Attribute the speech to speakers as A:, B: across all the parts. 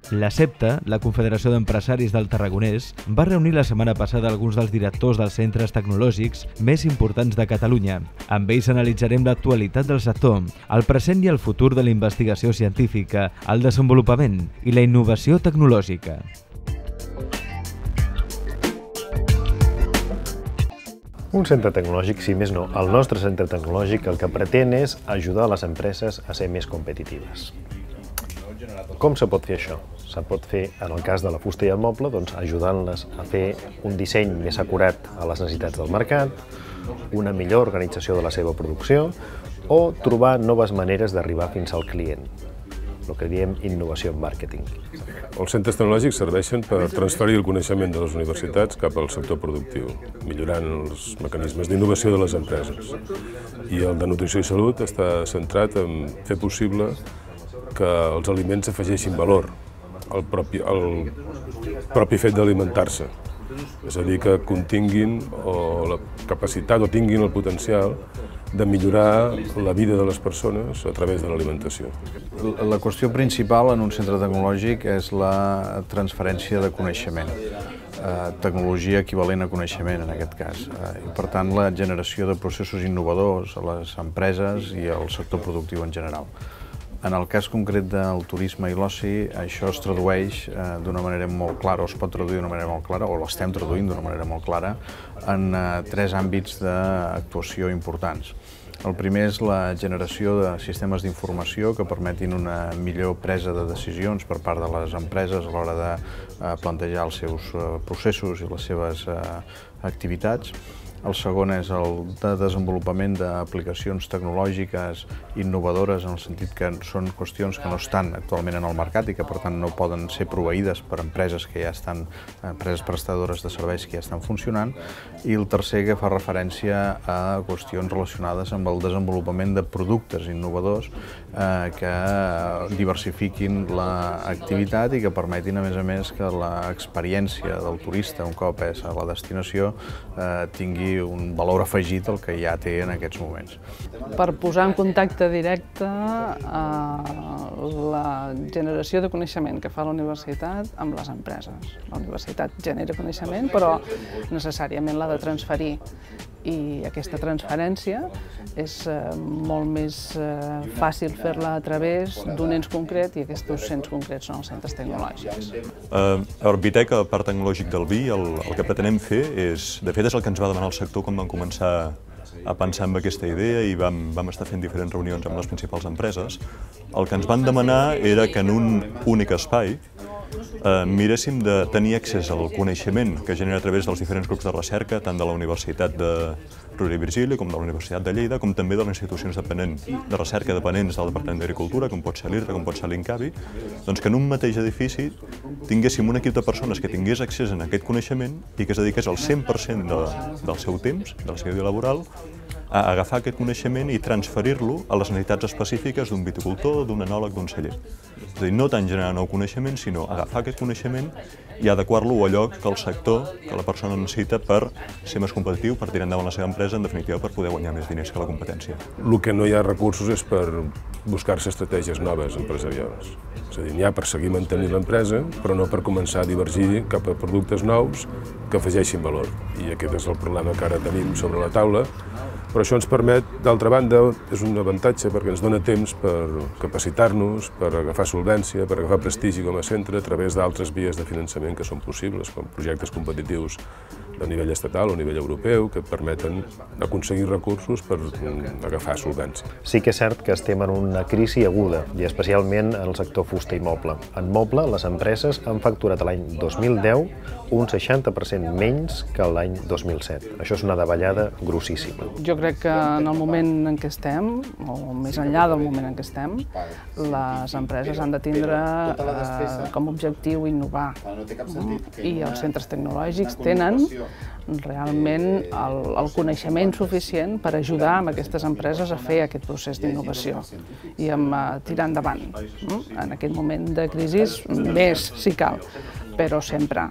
A: La CEPTA, la Confederació d'Empresaris del Tarragonès, va reunir la setmana passada alguns dels directors dels centres tecnològics més importants de Catalunya. Amb ells analitzarem l'actualitat del sector, el present i el futur de la investigació científica, el desenvolupament i la innovació tecnològica.
B: Un centre tecnològic, si més no, el nostre centre tecnològic el que pretén és ajudar les empreses a ser més competitives. Com se pot fer això? Se pot fer, en el cas de la fusta i el moble, ajudant-les a fer un disseny més acurat a les necessitats del mercat, una millor organització de la seva producció o trobar noves maneres d'arribar fins al client, el que diem innovació en màrqueting.
C: Els centres tecnològics serveixen per transferir el coneixement de les universitats cap al sector productiu, millorant els mecanismes d'innovació de les empreses. I el de nutrició i salut està centrat en fer possible que els aliments afegeixin valor al propi fet d'alimentar-se. És a dir, que continguin la capacitat o tinguin el potencial de millorar la vida de les persones a través de l'alimentació.
D: La qüestió principal en un centre tecnològic és la transferència de coneixement, tecnologia equivalent a coneixement en aquest cas, i per tant la generació de processos innovadors a les empreses i al sector productiu en general. En el cas concret del turisme i l'oci, això es tradueix d'una manera molt clara, o es pot traduir d'una manera molt clara, o l'estem traduint d'una manera molt clara, en tres àmbits d'actuació importants. El primer és la generació de sistemes d'informació que permetin una millor presa de decisions per part de les empreses a l'hora de plantejar els seus processos i les seves activitats. El segon és el de desenvolupament d'aplicacions tecnològiques innovadores, en el sentit que són qüestions que no estan actualment en el mercat i que per tant no poden ser proveïdes per empreses que ja estan, empreses prestadores de serveis que ja estan funcionant. I el tercer, que fa referència a qüestions relacionades amb el desenvolupament de productes innovadors que diversifiquin l'activitat i que permetin, a més, que l'experiència del turista, un cop és a la destinació, tingui un valor afegit al que ja té en aquests moments.
E: Per posar en contacte directe la generació de coneixement que fa la universitat amb les empreses. La universitat genera coneixement, però necessàriament l'ha de transferir. I aquesta transferència és molt més fàcil fer-la a través d'un ens concret, i aquests ens concrets són els centres tecnològics.
F: A Orbiteca, el parc tecnològic del Vi, el que pretenem fer és, de fet és el que ens va demanar el sector quan vam començar a pensar en aquesta idea i vam estar fent diferents reunions amb les principals empreses. El que ens van demanar era que en un únic espai miréssim de tenir accés al coneixement que genera a través dels diferents grups de recerca, tant de la Universitat de Rovira i Virgili com de la Universitat de Lleida, com també de les institucions de recerca dependents del Departament d'Agricultura, com pot ser l'IRRA, com pot ser l'INCAVI, doncs que en un mateix edifici tinguéssim un equip de persones que tingués accés a aquest coneixement i que es dediqués al 100% del seu temps, de la seva vida laboral, a agafar aquest coneixement i transferir-lo a les necessitats específiques d'un viticultor, d'un enòleg, d'un celler. És a dir, no tant generar nou coneixement, sinó agafar aquest coneixement i adequar-lo a allò que el sector, que la persona necessita per ser més competitiu, per tirar endavant la seva empresa, en definitiva per poder guanyar més diners que la competència.
C: El que no hi ha recursos és per buscar-se estratègies noves empresarials. És a dir, n'hi ha per seguir mantenint l'empresa, però no per començar a divergir cap a productes nous que afegeixin valor. I aquest és el problema que ara tenim sobre la taula. Però això ens permet, d'altra banda, és un avantatge perquè ens dona temps per capacitar-nos, per agafar solvència, per agafar prestigi com a centre a través d'altres vies de finançament que són possibles, com projectes competitius a nivell estatal o a nivell europeu, que permeten aconseguir recursos per agafar solvència.
B: Sí que és cert que estem en una crisi aguda, i especialment en el sector fusta i moble. En moble, les empreses han facturat l'any 2010 un 60% menys que l'any 2007. Això és una davallada grossíssima.
E: Jo crec que en el moment en què estem, o més enllà del moment en què estem, les empreses han de tindre com a objectiu innovar. I els centres tecnològics tenen realment el coneixement suficient per ajudar a aquestes empreses a fer aquest procés d'innovació i a tirar endavant. En aquest moment de crisi més, si cal. però sempre.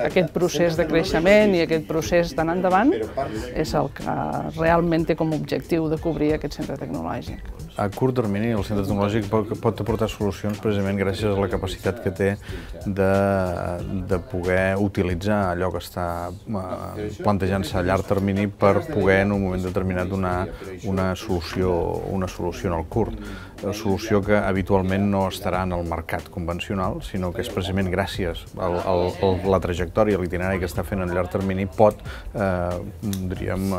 E: Aquest procés de creixement i aquest procés tan endavant és el que realment té com a objectiu de cobrir aquest centre tecnològic.
D: A curt termini, el centre tecnològic pot aportar solucions precisament gràcies a la capacitat que té de poder utilitzar allò que està plantejant-se a llarg termini per poder en un moment determinat donar una solució en el curt. Una solució que habitualment no estarà en el mercat convencional, sinó que és precisament gràcies a la trajectòria, l'itinerari que està fent a llarg termini pot, diríem,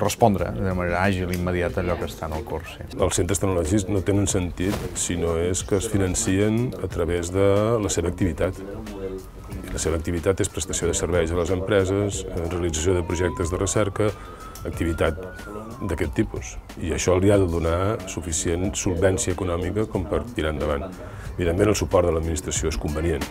D: respondre de manera àgil i immediata a allò que està en el curs.
C: Els centres tecnològics no tenen sentit si no és que es financien a través de la seva activitat. La seva activitat és prestació de serveis a les empreses, realització de projectes de recerca, activitat d'aquest tipus. I això li ha de donar suficient solvència econòmica com per tirar endavant. Evidentment, el suport de l'administració és convenient.